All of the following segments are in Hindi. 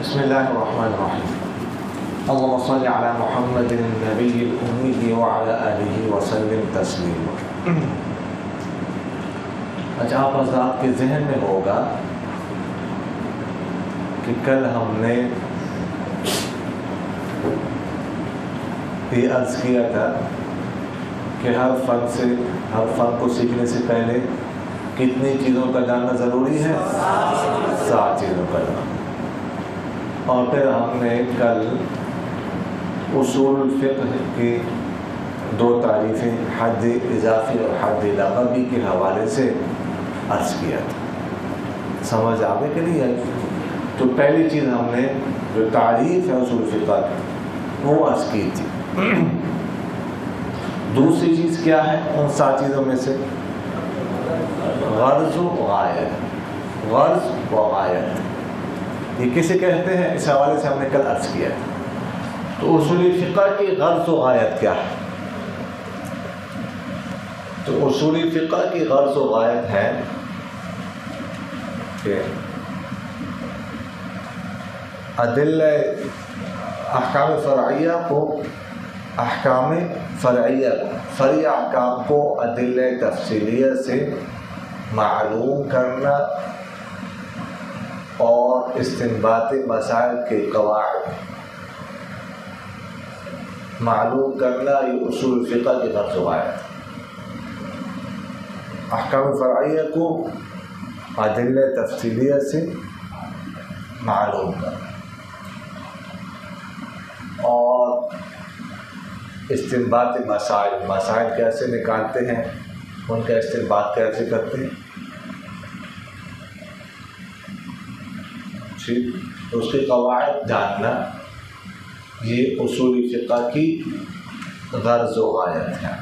बिस्मिल्लाहिर्रहमानिर्रहीम। अल्लाहुम्मा सल्लि अला मुहम्मदिन नबिय्यिल उम्मी व अला आलिहि व सल्लिम तस्लीमा। अच्छा, आप हज़रात के जहन में होगा कि कल हमने ये अर्ज़ किया था कि हर फ़न को सीखने से पहले कितनी चीज़ों का जानना ज़रूरी है? 7 चीज़ों का जानना। और फिर हमने कल उसूल फ़िक़्ह की 2 तारीफ़ें हद इज़ाफ़ी और हद लग़वी के हवाले से अर्ज़ किया था। समझ आ गई कि नहीं आई? तो पहली चीज़ हमने जो तारीफ़ है उसूल फ़िक़्ह की वो अर्ज़ की थी। दूसरी चीज़ क्या है उन 7 चीज़ों में से? गर्ज़ व गायत। गर्ज़ व गायत ये किसे कहते हैं? इस हवाले से हमने कल अर्ज़ किया था। तो उसूल फ़िक़्ह की गर्ज़ व गायत क्या है? तो उसूल फ़िक़्ह की गर्ज़ व गायत है कि अदिल्ला अहकाम फ़रइया को फ़रई अहकाम को अदिल्ला तफ़सीलिया से मालूम करना और इस्तिंबात मसाइल के क़वाइद मालूम करना, ये उसूल फ़िक़्ह की गर्ज़ व गायत है। अहकाम फ़रइया को अदिल्ला तफ़सीलिया से मालूम करना और इस्तिंबात मसाइल कैसे निकालते हैं, उनका इस्तिंबात कैसे करते हैं, ठीक, तो उसके क़वाइद जानना, ये उसूल फ़िक़्ह की गर्ज़ व गायत है।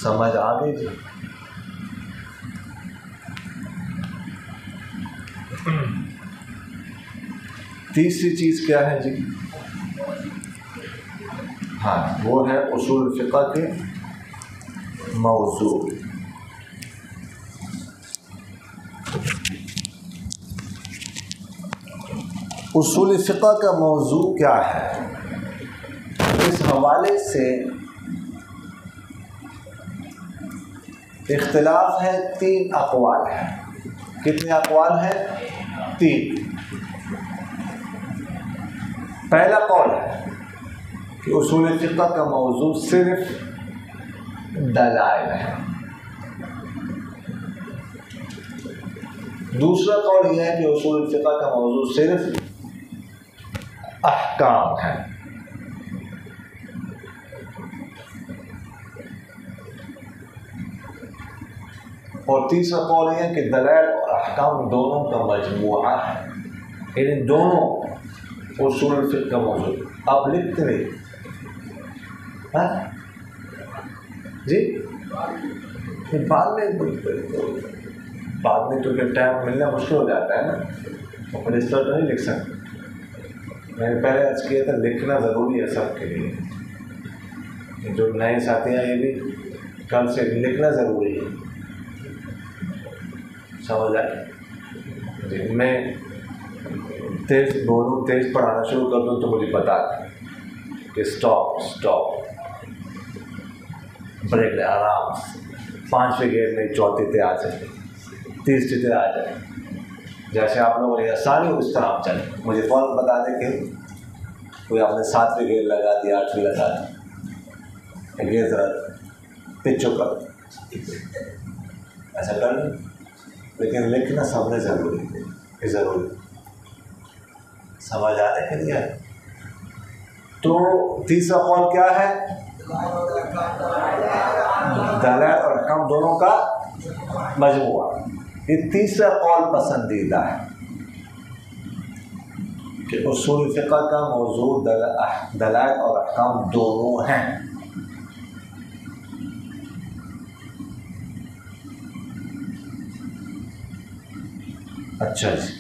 समझ आ गई जी? तीसरी चीज़ क्या है जी? हाँ, वो है उसूल फ़िक़्ह के मौज़ू। उसूल फ़िक़्ह का मौज़ू क्या है? इस हवाले से इख्तिलाफ है, 3 अक़वाल हैं। कितने अक़वाल हैं? 3। पहला कौल है कि उसूल फ़िक़्ह का मौज़ू सिर्फ दलाइल है। दूसरा कौल यह है कि उसूल फ़िक़्ह का मौज़ू सिर्फ अहकाम है। और तीसरा कौल यह है कि दलाइल और अहकाम दोनों का मजमूआ है। यानी दोनों उसूल फ़िक़्ह का मौज़ू। आप लिखते नहीं जी? बाद में तो फिर टाइम मिलना मुश्किल हो जाता है ना, तो फिर इस तरह तो नहीं लिख सकते। मैंने पहले अर्ज़ किया था लिखना ज़रूरी है सबके लिए। जो नए साथी हैं ये भी कल से लिखना ज़रूरी है। समझ आए जी? मैं तेज़ बोलूँ, तेज़ पढ़ाना शुरू कर दूँ तो मुझे बता दें कि स्टॉप ब्रेक ले, आराम से 5वें गेयर में 4थे पे आ जाए, 30थे पे आ जाए। जैसे आप लोगों ने आसानी हो इस तरह आप चलें। मुझे फ़ौरन बता दें कि कोई आपने 7वें गेयर लगा दिया, 8वें लगा दिया, गेयर ज़रा पिच कर, ऐसा कर लें। लेकिन लिखना सबने ज़रूरी है, ज़रूरी। समझ आ रहा है कि नहीं है? तो तीसरा कौल क्या है? दलाइल और अहकाम दोनों का मजमूआ। ये तीसरा कौल पसंदीदा है कि उसूल फ़िक़्ह का मौज़ू दलाइल और अहकाम दोनों हैं। अच्छा जी,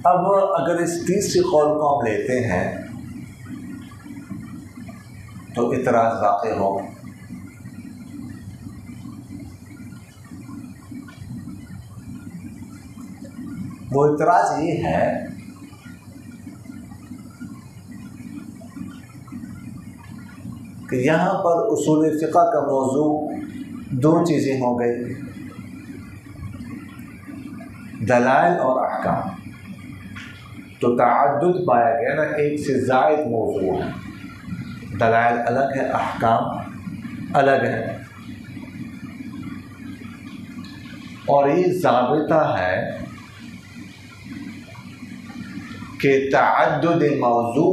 अब अगर इस तीसरी कौल को हम लेते हैं तो इतराज़ वाक़ई हो। वो इतराज़ ये है कि यहाँ पर उसूल फ़िक़्ह का मौजू दो चीज़ें हो गई, दलाइल और अहकाम। तो तअद्दुद पाया गया ना, एक से ज़ायद मौजू है, दलाइल अलग है, अहकाम अलग है। और ये ज़ाबिता है कि तअद्दुद मौजू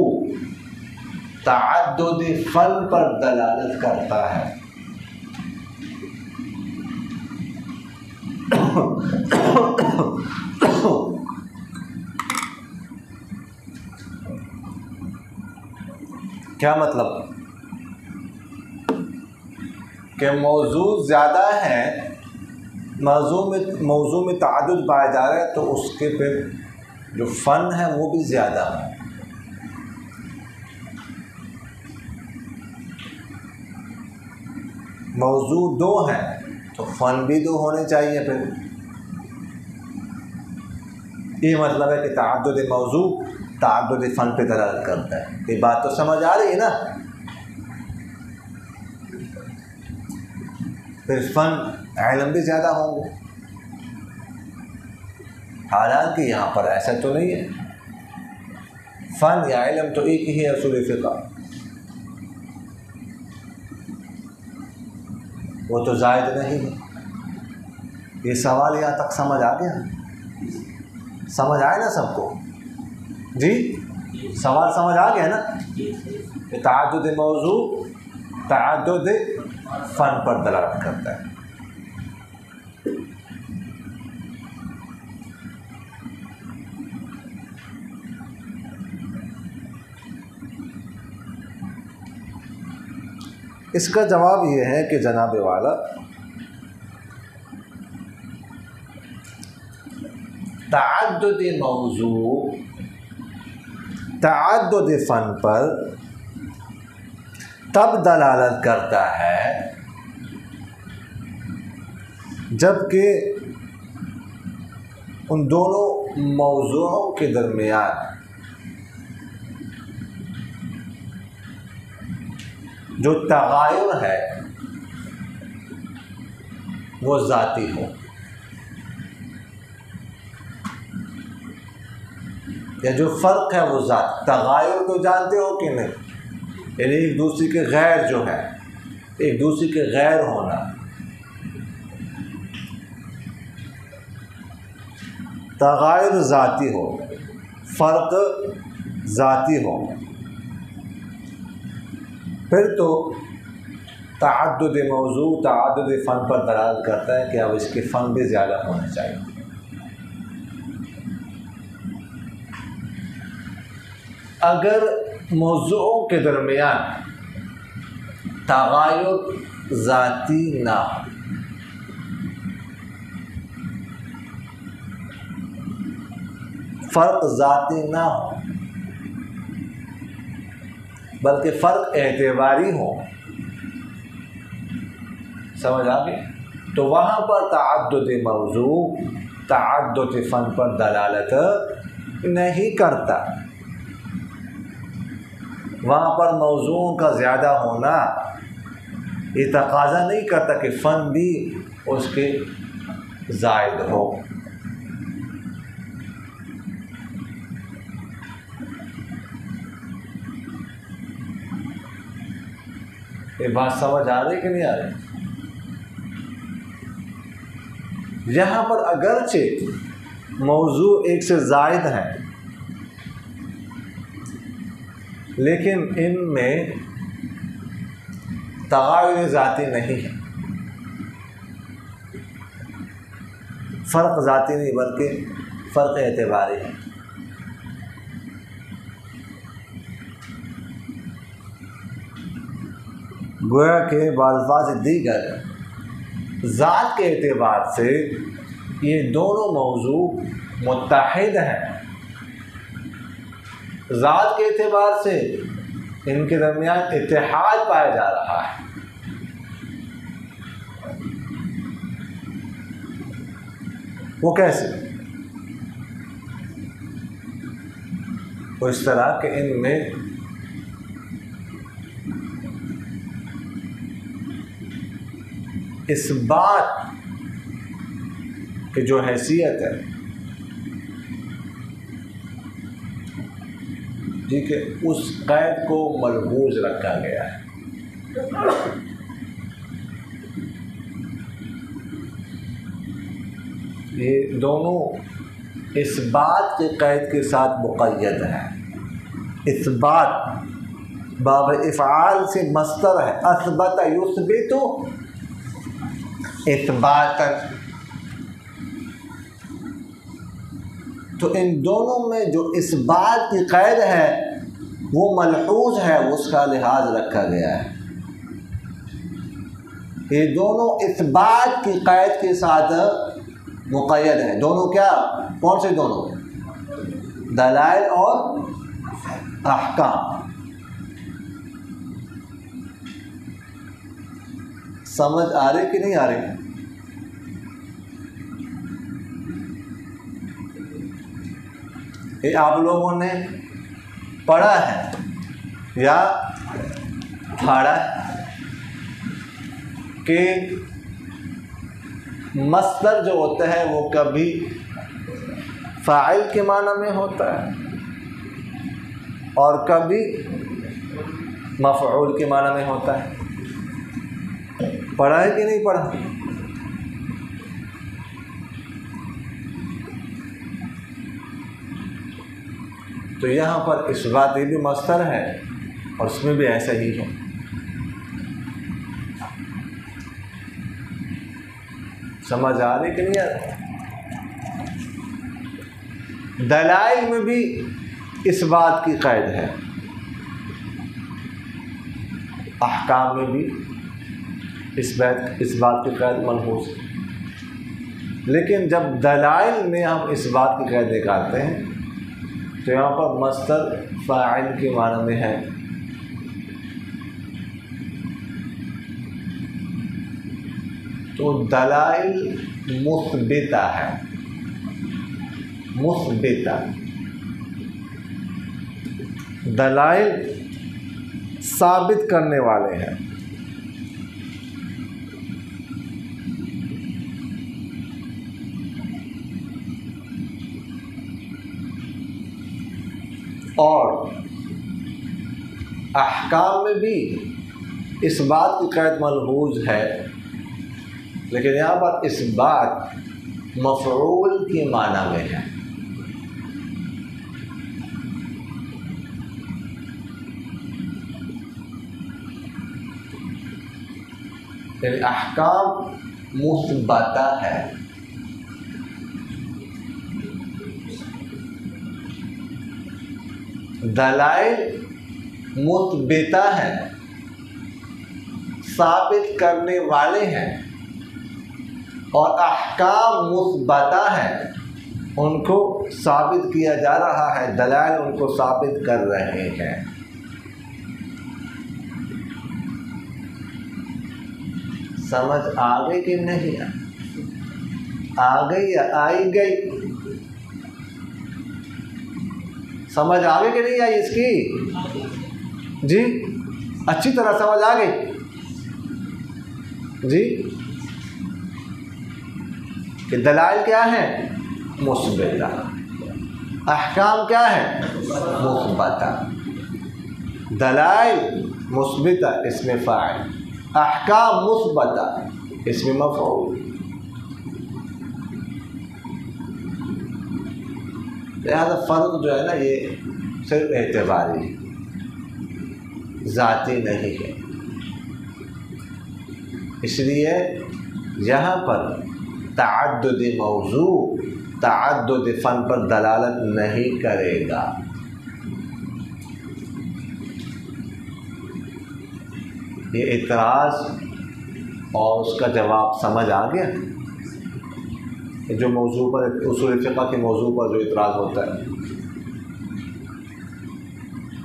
तअद्दुद फ़न पर दलालत करता है। क्या मतलब कि मौजू ज़्यादा है, मौजू में तअद्दुद पाया जा रहा है, तो उसके फिर जो फ़न है वो भी ज़्यादा है। मौजू दो हैं तो फ़न भी दो होने चाहिए। फिर ये मतलब है कि तअद्दुद मौजू तअद्दुद फ़न पे दलालत करता है। ये बात तो समझ आ रही है ना। फिर फ़न इल्म भी ज़्यादा होंगे, हालांकि यहाँ पर ऐसा तो नहीं है। फ़न या इल्म तो एक ही है उसूल फ़िक़्ह, वो तो ज़ायद नहीं है। ये सवाल यहाँ तक समझ आ गया? समझ आए ना सबको? जी, सवाल समझ आ गया ना? तअद्दुद मौजू तअद्दुद फ़न पर दलालत करता है। इसका जवाब ये है कि जनाब वाला, तअद्दुद मौजू तअद्दुद फ़न पर तब दलालत करता है जबकि उन दोनों मौज़ूओं के दरमियान जो तगायुर है वो ज़ाती हो, या जो फ़र्क है वो ज़ात। तगायुर तो जानते हो कि नहीं, यानी एक दूसरे के गैर जो है, एक दूसरे के गैर होना। तगायुर ज़ाती हो, फ़र्क ज़ाती हो, फिर तो तअद्दुद मौजू तअद्दुद फ़न पर दलालत करता है कि अब इसके फ़न भी ज़्यादा होने चाहिए। अगर मौज़ूओं के दरमियान तगायुर ज़ाती ना हो, फ़र्क ज़ाती ना हो, बल्कि फ़र्क एतबारी हो, समझ आ गई, तो वहाँ पर तअद्दुद मौजू तअद्दुद फ़न पर दलालत नहीं करता। वहाँ पर मौज़ूओं का ज़्यादा होना ये तकाज़ा नहीं करता कि फ़न भी उसके ज़ायद हो। ये बात समझ आ रही कि नहीं आ रही? यहाँ पर अगरचे मौजू एक से ज़ायद हैं, लेकिन इनमें तगायुर ज़ाती नहीं है, फ़र्क ज़ाती नहीं बल्कि फ़र्क एतबारी है। गोया के बाल्फाज़ दीगर ज़ात के एतबार से ये दोनों मौजू मुत्तहिद हैं। ज़ात के एतबार से इनके दरमियान इत्तेहाद पाया जा रहा है। वो कैसे? वो इस तरह के इनमें इस बात की जो हैसियत है, ठीक है, उस कैद को मलहूज रखा गया है। ये दोनों इस बात के कैद के साथ मुक़य्यद है। इस बात बाब इफ़आल से मस्तर है, असबत युस्बितु इत्बातन। तो इन दोनों में जो इस बात की कैद है वो मलहूज है, उसका लिहाज रखा गया है। ये दोनों इस बात की कैद के साथ मुक़य्यद है। दोनों क्या, कौन से दोनों? दलाइल और अहकाम। समझ आ रही कि नहीं आ रही? ये आप लोगों ने पढ़ा है या पढ़ा कि मस्दर जो होता है वो कभी फ़ाइल के माना में होता है और कभी मफ़ऊल के माना में होता है। पढ़ा है कि नहीं पढ़ा? तो यहाँ पर इस बात ये भी मस्तर है और उसमें भी ऐसा ही है। समझ आ रही कि नहीं आ रही? दलाइल में भी इस बात की कैद है, अहकाम में भी इस बात की कैद मलहूज है। लेकिन जब दलाइल में हम इस बात की कैद निकालते हैं तो यहाँ पर मस्तर फ़ाइल के माने में है। तो दलाइल मुस्बिता है, मुस्बिता। दलाइल साबित करने वाले हैं। और अहकाम में भी इस बात की कैद मलहूज है, लेकिन यहाँ पर इस बात मफ़ऊल के माना में है। यानी अहकाम मुस्बता है, दलाइल मुस्बिता है, साबित करने वाले हैं, और अहकाम मुस्बता है, उनको साबित किया जा रहा है, दलाइल उनको साबित कर रहे हैं। समझ आ गई कि नहीं? आ गई या आई गई? समझ आ गई कि नहीं आई इसकी? जी, अच्छी तरह समझ आ गई जी। कि दलाइल क्या है? मुस्बिता। अहकाम क्या है? मुस्बता। दलाइल मुस्बिता इसमें फ़ाइल, अहकाम मुस्बता इसमें मफ़ऊल। लिहाजा फ़र्क जो है ना, ये सिर्फ एतबारी, ज़ाती नहीं है। इसलिए यहाँ पर तअद्दुद मौज़ू, तअद्दुद फ़न पर दलालत नहीं करेगा। ये इतराज़ और उसका जवाब समझ आ गया? जो मौजू पर, उसूल फ़िक़्ह के मौजू पर जो इतराज़ होता है,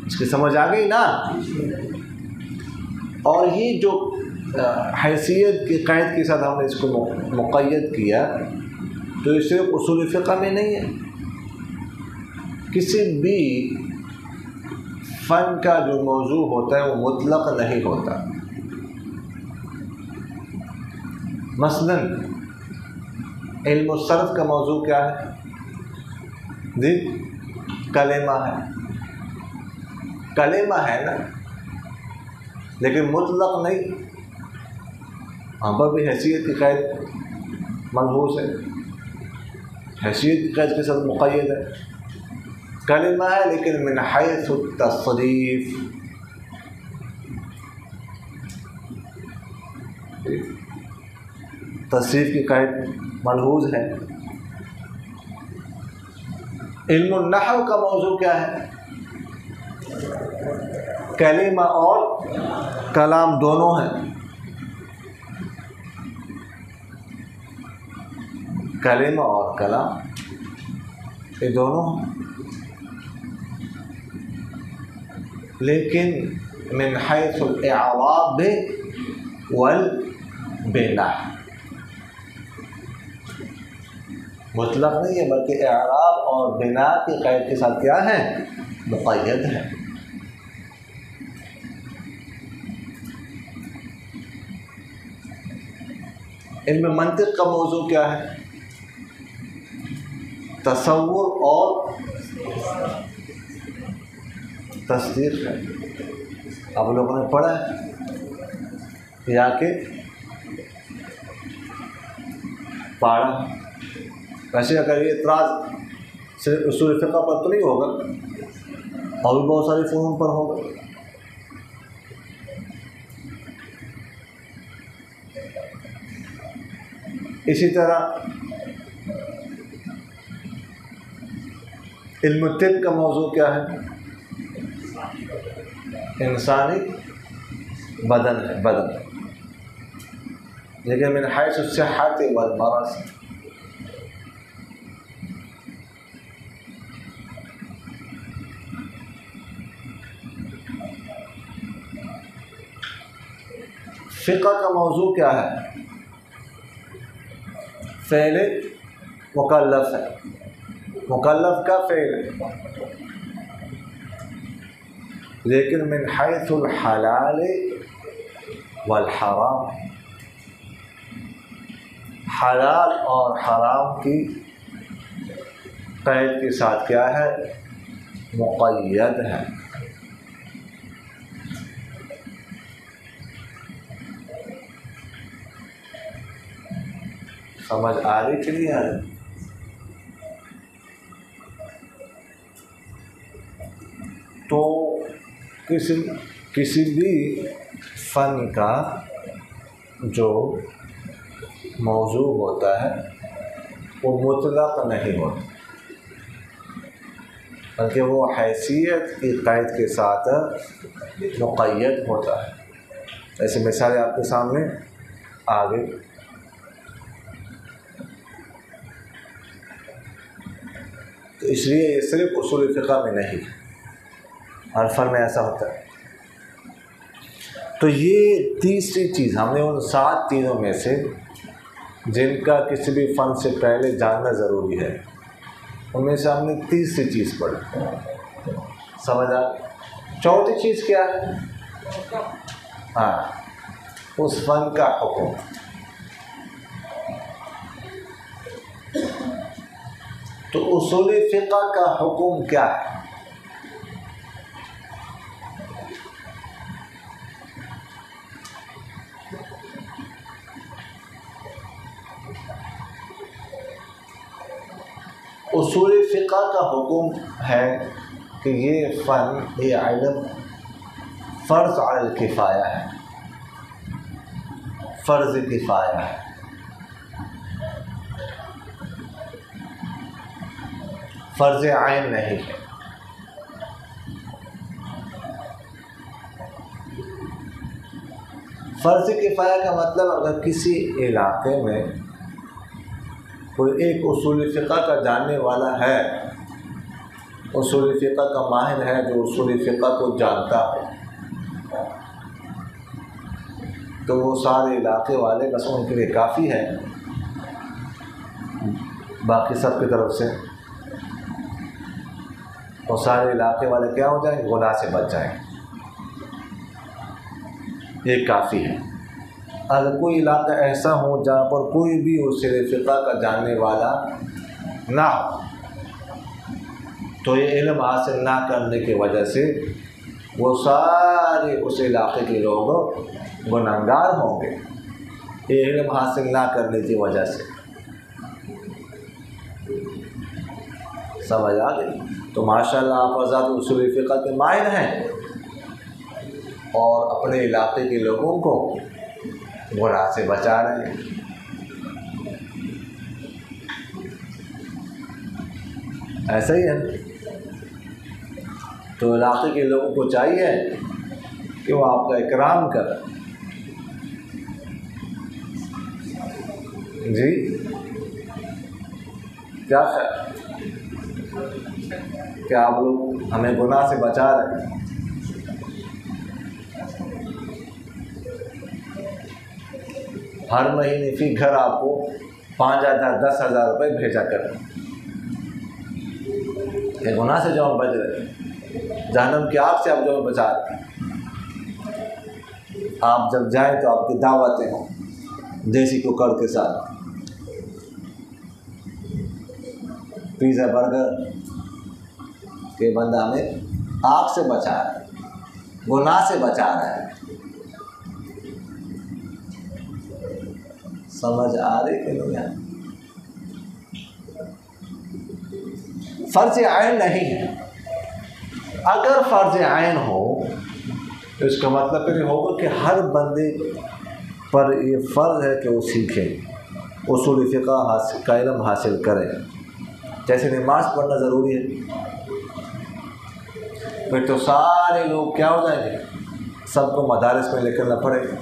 इसकी समझ आ गई ना? और ये जो हैसियत की क़ैद के साथ हमने इसको मुक़य्यद किया, तो ये सिर्फ उसूल फ़िक़्ह में नहीं है, किसी भी फ़न का जो मौजू होता है वो मुतलक नहीं होता। मसलन इल्म सर्फ का मौजू क्या है जी? कलेमा है, कलेमा है ना, लेकिन मुतलक नहीं। वहाँ पर भी हैसियत की क़ैद मलहूज़ है, हैसियत की क़ैद के साथ मुक़य्यद है। कलिमा है लेकिन मिन हैसु तस्रीफ़, तस्रीफ़ की क़ैद मलहूज़ है। इल्म नहव का मौजू क्या है? कलिमा और कलाम दोनों हैं। कलिमा और कलाम ये दोनों हैं, लेकिन मिन हैसुल इअराब वल बिना, मुतलक नहीं है बल्कि इअराब और बिना की क़ैद के साथ क्या है? मुक़य्यद है। इल्म मंतिक़ का मौजू क्या है? तसव्वुर और तस्दीक़ है। आप लोगों ने पढ़ा है या कि पढ़ा? वैसे अगर ये इतराज़ सिर्फ उसूल फ़िक़्ह पर तो नहीं होगा, और भी बहुत सारे फ़नून पर होगा। इसी तरह इल्म तिब का मौजू क्या है? इंसानी बदन है, बदन, लेकिन मिन हैसु सिह्हत वल मरज़। फ़िक़्ह का मौजू क्या है? फ़ेल मुकल्लफ़ है, मुकल्लफ़ का फ़ेल है, लेकिन मिन हैसुल हलाल वल हराम, हलाल और हराम की क़ैद के साथ क्या है? मुक़य्यद है। समझ आ रही कि नहीं आ रही? तो किसी भी फ़न का जो मौजू होता है वो मुतलक नहीं होता, बल्कि वो हैसियत की क़ैद के साथ मुक़य्यद होता है। ऐसे मिसालें आपके सामने आ गई। तो इसलिए ये सिर्फ उसूल फ़िक़्ह में नहीं, हर फ़न में ऐसा होता है। तो ये तीसरी चीज़, हमने उन 7 चीज़ों में से जिनका किसी भी फ़न से पहले जानना ज़रूरी है, उनमें से हमने तीसरी चीज़ पढ़ी। समझ आ? चौथी चीज़ क्या है? हाँ, उस फ़न का हुक्म। तो उसूल फ़िक़्ह का हुक्म क्या है? उसूल फ़िक़्ह का हुक्म है कि ये फ़न, ये इल्म फ़र्ज़ अलल किफ़ाया है, फ़र्ज़ किफ़ाया है। फ़र्ज़ आइन नहीं है। फ़र्ज़ किफ़ाया का मतलब, अगर किसी इलाके में कोई एक उसूल फ़िक़्ह का जानने वाला है, उसूल फ़िक़्ह का माहिर है, जो उसूल फ़िक़्ह को जानता है, तो वो सारे इलाके वाले बस उनके लिए काफ़ी है, बाकी सब की तरफ से तो सारे इलाके वाले क्या हो जाएंगे, गुनाह से बच जाएंगे। ये काफ़ी है। अगर कोई इलाका ऐसा हो जहाँ पर कोई भी उसूल फ़िक़्ह का जानने वाला ना हो, तो ये इल्म हासिल ना करने की वजह से वो सारे उस इलाके के लोग गुनहगार होंगे, ये इल्म हासिल ना करने की वजह से। समझ आ गई? तो माशाअल्लाह आप आज़ाद उसूल फ़िक़्ह के माहिर हैं और अपने इलाके के लोगों को गुनाह से बचा रहे हैं। ऐसा ही है ना? तो इलाके के लोगों को चाहिए कि वो आपका इकराम करें। जी क्या आप लोग हमें गुनाह से बचा रहे हैं? हर महीने फी घर आपको 5,000 10,000 रुपये भेजा करें, ये गुनाह से जो हम बच रहे, जहन्नम की आग से आप जो बचा रहे। आप जब जाएं तो आपकी दावतें हों देसी कुकर के साथ, पिज़्ज़ा बर्गर के बंदा हमें आग से बचा रहा है, गुनाह से बचा रहा है। समझ आ रही कि नहीं? फर्ज आइन नहीं है। अगर फर्ज आइन हो तो इसका मतलब फिर होगा कि हर बंदे पर ये फ़र्ज़ है कि वो सीखे, उसूल फ़िक़्ह का इल्म हासिल करें। जैसे नमाज़ पढ़ना ज़रूरी है, फिर तो सारे लोग क्या हो जाएंगे, सबको मदारिस में लेकर ना पड़ेगा।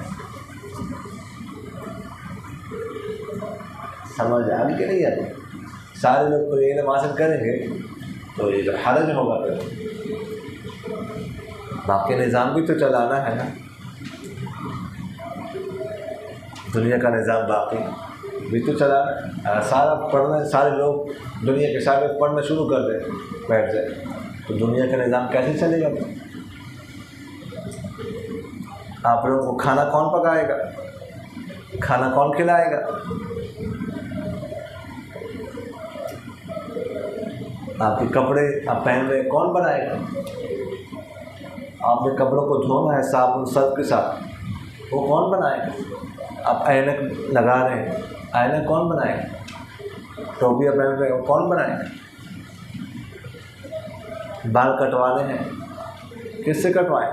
समझ आ गई कि नहीं आती? सारे लोग तो ये इल्म हासिल करेंगे तो ये जो हरज होगा, फिर बाकी निज़ाम भी तो चलाना है ना, दुनिया का निज़ाम बाकी भी तो चलाना है। सारा पढ़ना, सारे लोग दुनिया के सारे पढ़ना शुरू कर दें, बैठ जाए, तो दुनिया का निज़ाम कैसे चलेगा? आप लोगों को खाना कौन पकाएगा, खाना कौन खिलाएगा? आपके कपड़े आप पहन रहे कौन बनाएगा? आपने कपड़ों को धोना है साबुन सर्फ के साथ, वो कौन बनाएगा? आप ऐनक लगा रहे हैं, ऐनक कौन बनाएगा? टोपियाँ पहन रहे हैं, वो कौन बनाएगा? बाल कटवाने हैं, किससे कटवाएं?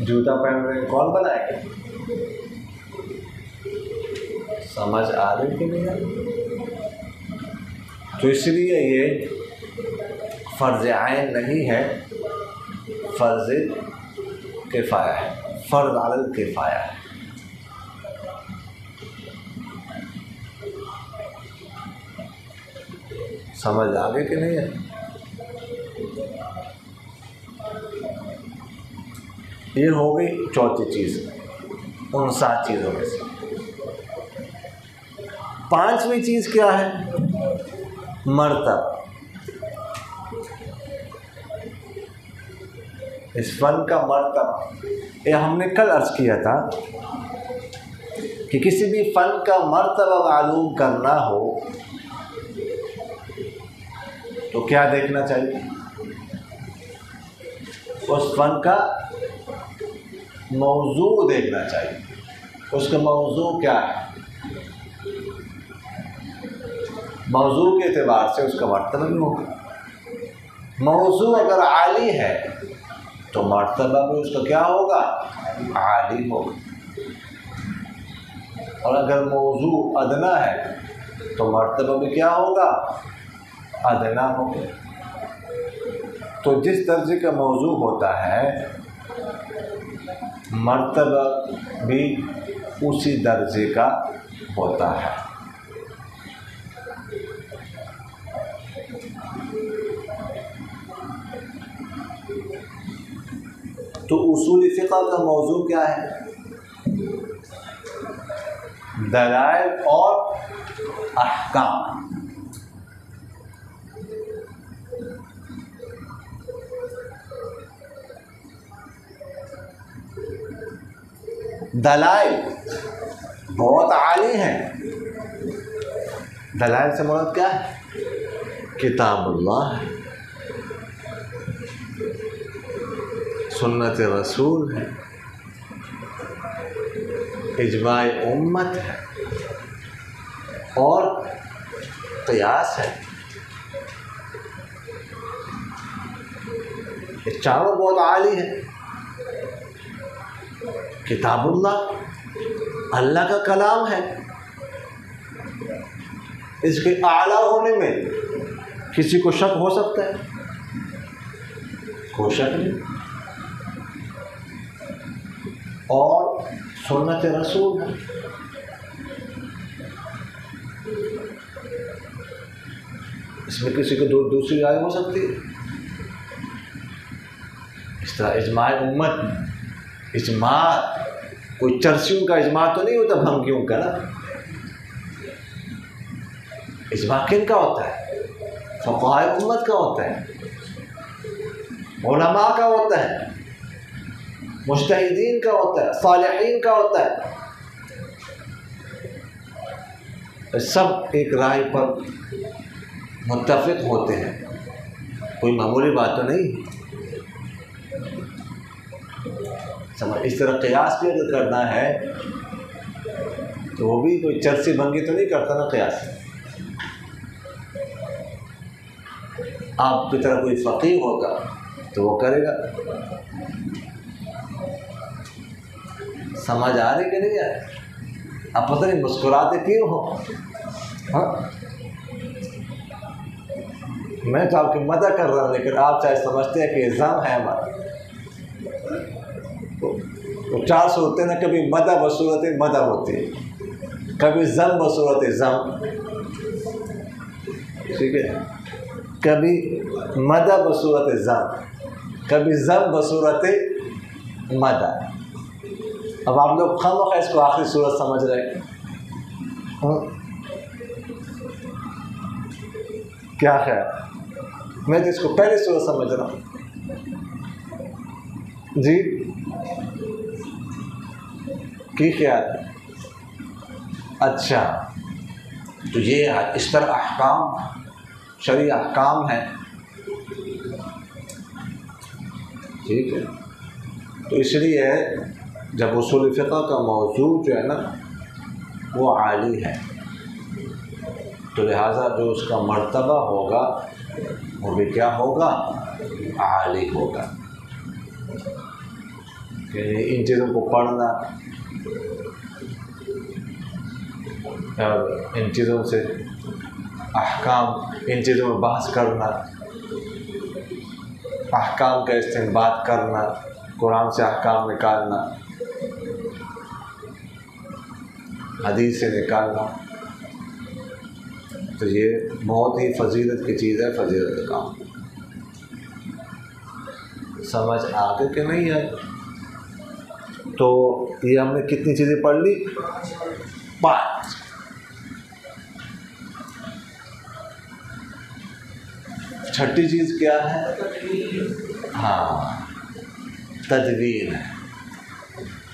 जूता पहन रहे हैं, कौन बनाएगा? समझ आ रही कि नहीं? तो इसलिए ये फ़र्ज़ आइन नहीं है, फ़र्ज़ किफ़ाया है, फ़र्ज़ अलल किफ़ाया है। समझ आ गई कि नहीं है? ये हो गई चौथी चीज़ उन 7 चीज़ों में से। 5वीं चीज़ क्या है? मर्तबा। इस फन का मर्तबा, ये हमने कल अर्ज़ किया था कि किसी भी फ़न का मर्तबा मालूम करना हो तो क्या देखना चाहिए? उस फ़न का मौजू देखना चाहिए। उसका मौजू क्या है? मौजू के एतबार से उसका मर्तबा भी होगा। मौजू अगर आली है तो मर्तबा भी उसका क्या होगा? आली होगा। और अगर मौजू अदना है तो मर्तबा भी क्या होगा? अदना होगा। तो जिस दर्जे का मौजू होता है मर्तबा भी उसी दर्जे का होता है। तो उसूल फ़िक़्ह का मौजू क्या है? दलाइल और अहकाम। दलाइल बहुत आली हैं। दलाइल से मुराद क्या है? किताबुल्लाह है, सुन्नत रसूल है, इजमाए उम्मत है और क़ियास है। ये चारों बहुत आली है। किताबुल्लाह अल्लाह का कलाम है, इसके आला होने में किसी को शक हो सकता है? कोई शक नहीं। और सुन्नत रसूल है, इसमें किसी को दूसरी राय हो सकती है? इस तरह इजमा उम्मत, इजमा कोई चर्सियों का इजमा तो नहीं होता, भंगियों का ना। इजमा किन का होता है? फ़क़हाए उम्मत का होता है, उलमा का होता है, मुज्तहिदीन का होता है, सालिहीन का होता है। सब एक राय पर मुत्तफ़िक़ होते हैं, कोई मामूली बात तो नहीं। समझ, इस तरह क़ियास भी अगर करना है तो वो भी कोई चर्सी भंगी तो नहीं करता ना क़ियास। आपकी तरह कोई फ़क़ीह होगा तो वो करेगा। समझ आ रही कि नहीं आ रही? आप पता नहीं मुस्कुराते क्यों हो? हाँ, मैं तो आपकी मदद कर रहा हूँ, लेकिन आप चाहे समझते हैं कि इल्ज़ाम है हमारा। तो 400 होते हैं ना, कभी मदा बसूरत मदा होती है, कभी ज़म बसूरत ज़म, ठीक है, कभी मदा बसूरत ज़म, कभी ज़म बसूरत मदा। अब आप लोग खामखा इसको आखिरी सूरत समझ रहे हैं। क्या ख्याल? मैं तो इसको पहली सूरत समझ रहा हूँ जी। की ख्याल? अच्छा, तो ये इस तरह अहकाम, शरई अहकाम है, ठीक है। तो इसलिए जब उसूल फ़िक़्ह का मौजू जो है ना वो आली है, तो लिहाजा जो उसका मर्तबा होगा वो भी क्या होगा? आली होगा। इन चीज़ों को पढ़ना और इन चीज़ों से अहकाम, इन चीज़ों में बहस करना, अहकाम का इस्तेमाल करना, कुरान से अहकाम निकालना, हदीस से निकालना, तो ये बहुत ही फजीलत की चीज़ है, फजीलत का काम। समझ आ गए कि नहीं है? तो ये हमने कितनी चीज़ें पढ़ ली? 5। छठी चीज़ क्या है? हाँ, तदवीन है,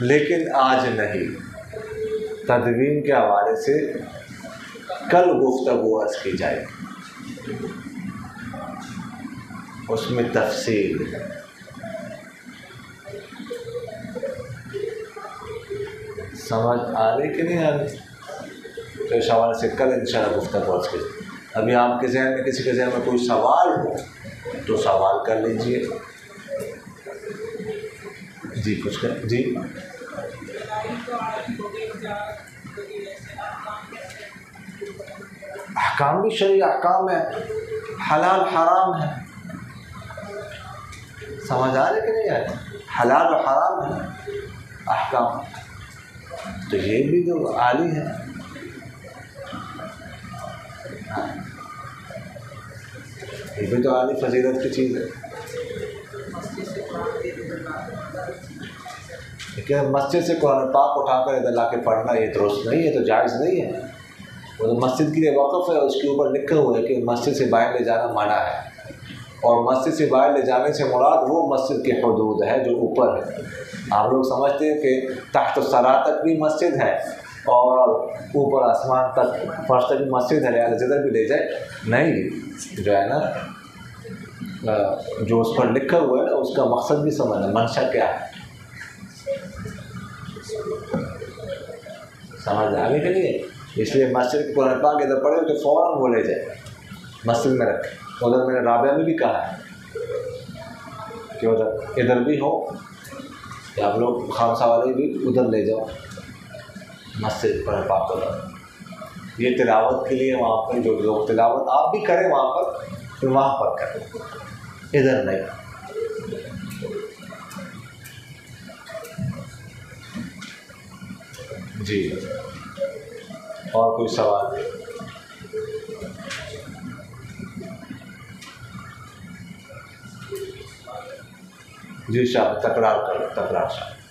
लेकिन आज नहीं। तदवीन के हवाले से कल गुफ्तगू अर्ज़ की जाएगी, उसमें तफसील है। समझ आ रही कि नहीं आ रही? तो इस हवाले से कल इंशाअल्लाह गुफ्तगू अर्ज़ की जाएगी। अभी आपके ज़हन में, किसी के ज़हन में कोई सवाल हो तो सवाल कर लीजिए जी। कुछ कर जी। अहकाम भी शरई अहकाम है, हलाल हराम है। समझ आ रही कि नहीं आ रही? हलाल और हराम है अहकाम, तो ये भी जो आली है, ये भी तो आली फजीलत की चीज़ है। लेकिन मस्जिद से कुरान पाक उठाकर इधर ला के पढ़ना ये दुरुस्त नहीं है, तो जायज़ नहीं है। वो तो मस्जिद के लिए वक़्फ़ है, उसके ऊपर लिखा हुआ है कि मस्जिद से बाहर ले जाना मना है। और मस्जिद से बाहर ले जाने से मुराद वो मस्जिद की हदूद है जो ऊपर है। आप लोग समझते हैं कि तख्त सरा तक भी मस्जिद है और ऊपर आसमान तक फर्श तक भी मस्जिद है, लिहाजा जिधर भी ले जाए। नहीं, जो है ना जो उस पर लिखा हुआ है ना उसका मकसद भी समझना, मंशा क्या है, समझ आगे के लिए। इसलिए मस्जिद कुरान पाक इधर पढ़े तो फ़ौरन वो ले जाए मस्जिद में रखें। उधर मैंने राबिया में भी कहा है कि उधर इधर भी हो या आप लोग खामसा वाले भी उधर ले जाओ मस्जिद कुरान पाक उधर। ये तिलावत के लिए वहाँ पर जो लोग तिलावत आप भी करें वहाँ पर, तो वहाँ पर करें, इधर नहीं। जी, और कोई सवाल? जी शाह, तकरार करो, तकरार शाह।